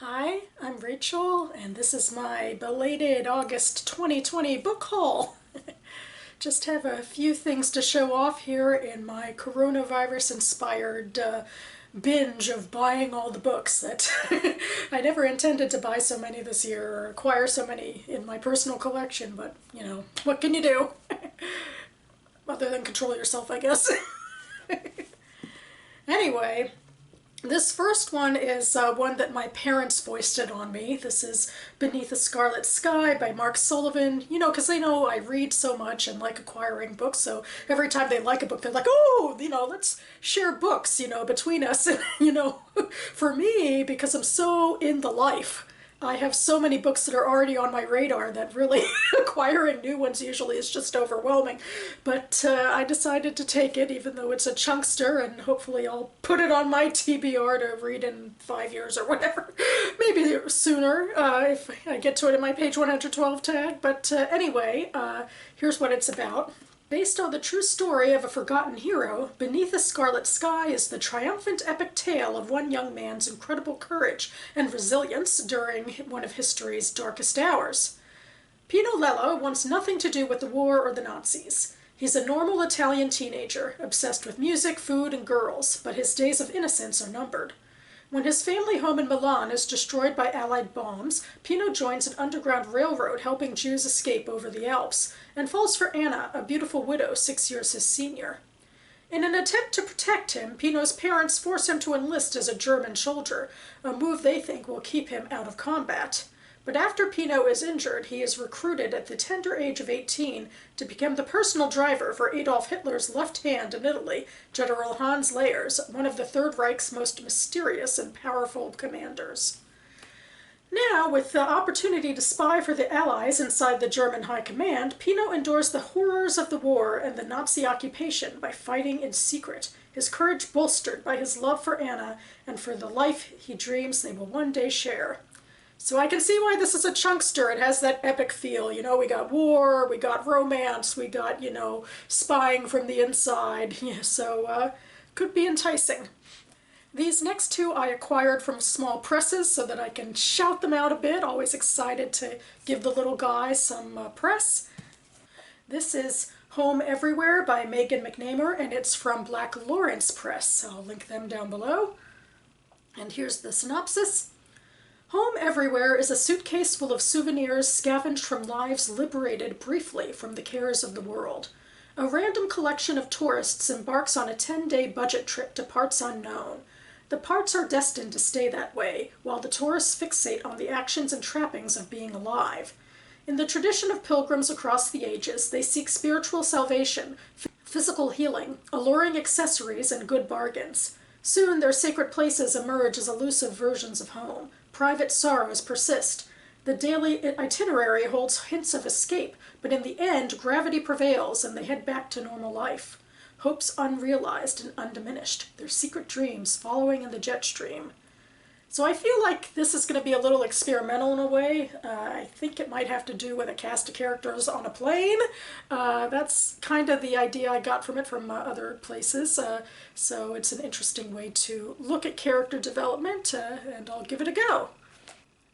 Hi, I'm Rachel, and this is my belated August 2020 book haul. Just have a few things to show off here in my coronavirus-inspired binge of buying all the books that I never intended to buy so many this year or acquire so many in my personal collection, but, you know, what can you do? Other than control yourself, I guess. Anyway, this first one is one that my parents foisted on me. This is Beneath the Scarlet Sky by Mark Sullivan. You know, because they know I read so much and like acquiring books, so every time they like a book, they're like, oh, you know, let's share books, you know, between us. And, you know, for me, because I'm so in the life, I have so many books that are already on my radar that really acquiring new ones usually is just overwhelming. But I decided to take it, even though it's a chunkster, and hopefully I'll put it on my TBR to read in 5 years or whatever. Maybe sooner if I get to it in my page 112 tag. But anyway, here's what it's about. Based on the true story of a forgotten hero, Beneath the Scarlet Sky is the triumphant epic tale of one young man's incredible courage and resilience during one of history's darkest hours. Pino Lello wants nothing to do with the war or the Nazis. He's a normal Italian teenager, obsessed with music, food, and girls, but his days of innocence are numbered. When his family home in Milan is destroyed by Allied bombs, Pino joins an underground railroad helping Jews escape over the Alps, and falls for Anna, a beautiful widow 6 years his senior. In an attempt to protect him, Pino's parents force him to enlist as a German soldier, a move they think will keep him out of combat. But after Pino is injured, he is recruited at the tender age of 18 to become the personal driver for Adolf Hitler's left hand in Italy, General Hans Leyers, one of the Third Reich's most mysterious and powerful commanders. Now, with the opportunity to spy for the Allies inside the German High Command, Pino endures the horrors of the war and the Nazi occupation by fighting in secret, his courage bolstered by his love for Anna and for the life he dreams they will one day share. So I can see why this is a chunkster. It has that epic feel. You know, we got war, we got romance, we got, you know, spying from the inside. Yeah, so could be enticing. These next two I acquired from small presses so that I can shout them out a bit. Always excited to give the little guy some press. This is Home Everywhere by Megan McNamara, and it's from Black Lawrence Press. I'll link them down below. And here's the synopsis. Home Everywhere is a suitcase full of souvenirs scavenged from lives liberated briefly from the cares of the world. A random collection of tourists embarks on a 10-day budget trip to parts unknown. The parts are destined to stay that way, while the tourists fixate on the actions and trappings of being alive. In the tradition of pilgrims across the ages, they seek spiritual salvation, physical healing, alluring accessories, and good bargains. Soon their sacred places emerge as elusive versions of home. Private sorrows persist. The daily itinerary holds hints of escape, but in the end, gravity prevails and they head back to normal life. Hopes unrealized and undiminished, their secret dreams following in the jet stream. So I feel like this is going to be a little experimental in a way. I think it might have to do with a cast of characters on a plane. That's kind of the idea I got from it from other places. So it's an interesting way to look at character development, and I'll give it a go.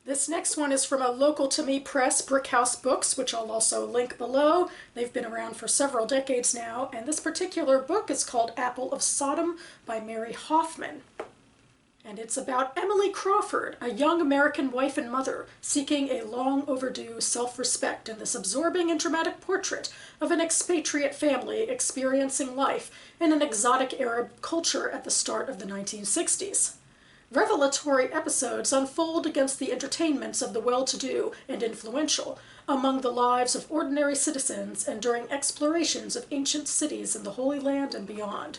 This next one is from a local to me press, Brickhouse Books, which I'll also link below. They've been around for several decades now, and this particular book is called Apple of Sodom by Mary Hoffman. And it's about Emily Crawford, a young American wife and mother, seeking a long overdue self-respect in this absorbing and dramatic portrait of an expatriate family experiencing life in an exotic Arab culture at the start of the 1960s. Revelatory episodes unfold against the entertainments of the well-to-do and influential, among the lives of ordinary citizens and during explorations of ancient cities in the Holy Land and beyond.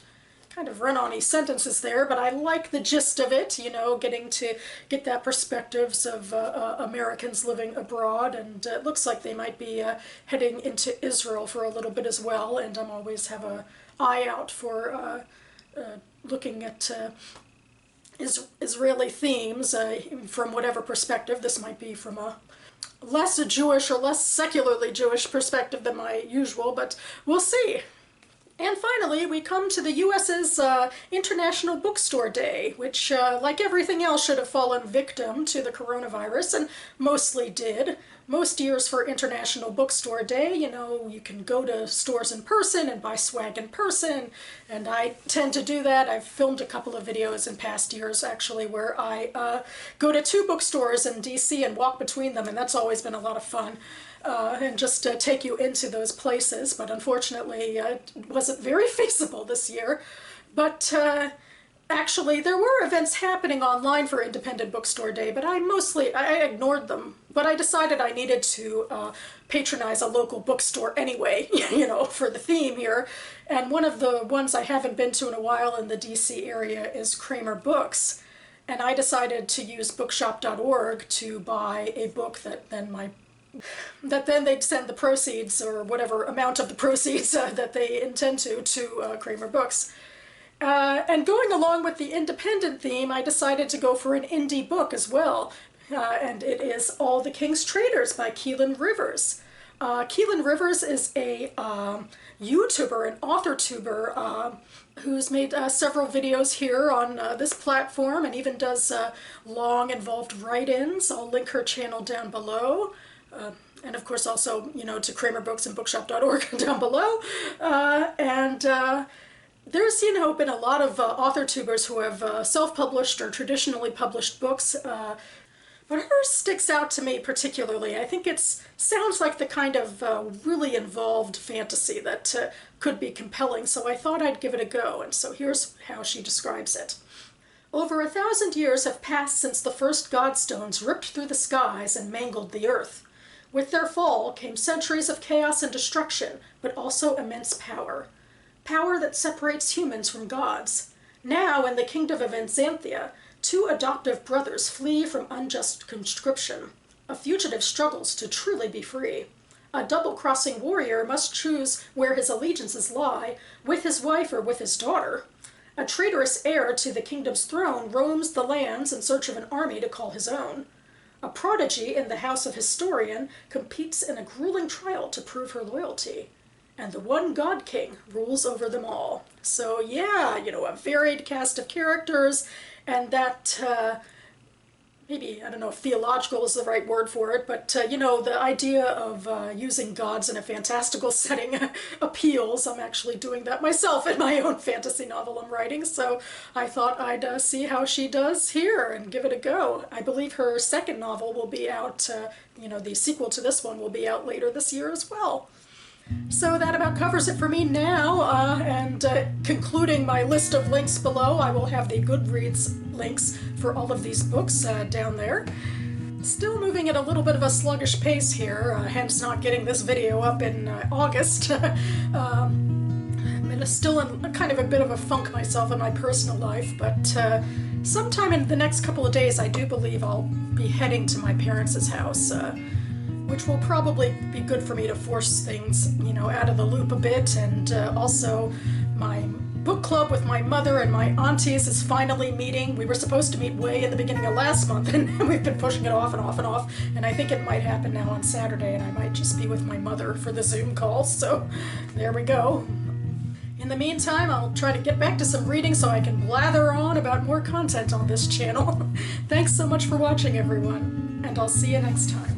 Kind of run-on-y sentences there, but I like the gist of it, you know, getting to get that perspectives of Americans living abroad, and it looks like they might be heading into Israel for a little bit as well, and I'm always have an eye out for looking at Israeli themes from whatever perspective. This might be from a less Jewish or less secularly Jewish perspective than my usual, but we'll see. And finally, we come to the US's International Bookstore Day, which, like everything else, should have fallen victim to the coronavirus, and mostly did. Most years for International Bookstore Day, you know, you can go to stores in person and buy swag in person, and I tend to do that. I've filmed a couple of videos in past years, actually, where I go to 2 bookstores in DC and walk between them, and that's always been a lot of fun. And just take you into those places, but unfortunately it wasn't very feasible this year. But actually there were events happening online for Independent Bookstore Day, but I ignored them. But I decided I needed to patronize a local bookstore anyway, you know, for the theme here. And one of the ones I haven't been to in a while in the DC area is Kramer Books. And I decided to use bookshop.org to buy a book that then they'd send the proceeds, or whatever amount of the proceeds that they intend to Kramer Books. And going along with the independent theme, I decided to go for an indie book as well. And it is All the King's Traders by Keelan Rivers. Keelan Rivers is a YouTuber, an author-tuber, who's made several videos here on this platform, and even does long, involved write-ins. I'll link her channel down below. And of course also, you know, to Kramer Books and bookshop.org down below. There's, you know, been a lot of author-tubers who have self-published or traditionally published books, but hers sticks out to me particularly. I think it sounds like the kind of really involved fantasy that could be compelling, so I thought I'd give it a go, and so here's how she describes it. Over 1,000 years have passed since the first godstones ripped through the skies and mangled the earth. With their fall came centuries of chaos and destruction, but also immense power. Power that separates humans from gods. Now, in the kingdom of Anxanthia, 2 adoptive brothers flee from unjust conscription. A fugitive struggles to truly be free. A double-crossing warrior must choose where his allegiances lie, with his wife or with his daughter. A traitorous heir to the kingdom's throne roams the lands in search of an army to call his own. A prodigy in the house of historian competes in a grueling trial to prove her loyalty. And the one God King rules over them all. So yeah, you know, a varied cast of characters, and that, maybe, I don't know if theological is the right word for it, but, you know, the idea of using gods in a fantastical setting appeals. I'm actually doing that myself in my own fantasy novel I'm writing, so I thought I'd see how she does here and give it a go. I believe her second novel will be out, you know, the sequel to this one will be out later this year as well. So that about covers it for me now, and concluding my list of links below, I will have the Goodreads links for all of these books down there. Still moving at a little bit of a sluggish pace here, hence not getting this video up in August. I'm still in kind of a bit of a funk myself in my personal life, but sometime in the next couple of days I do believe I'll be heading to my parents' house. Which will probably be good for me to force things, you know, out of the loop a bit, and also my book club with my mother and my aunties is finally meeting. We were supposed to meet way in the beginning of last month, and we've been pushing it off and off and off, and I think it might happen now on Saturday, and I might just be with my mother for the Zoom call, so there we go. In the meantime, I'll try to get back to some reading so I can blather on about more content on this channel. Thanks so much for watching, everyone, and I'll see you next time.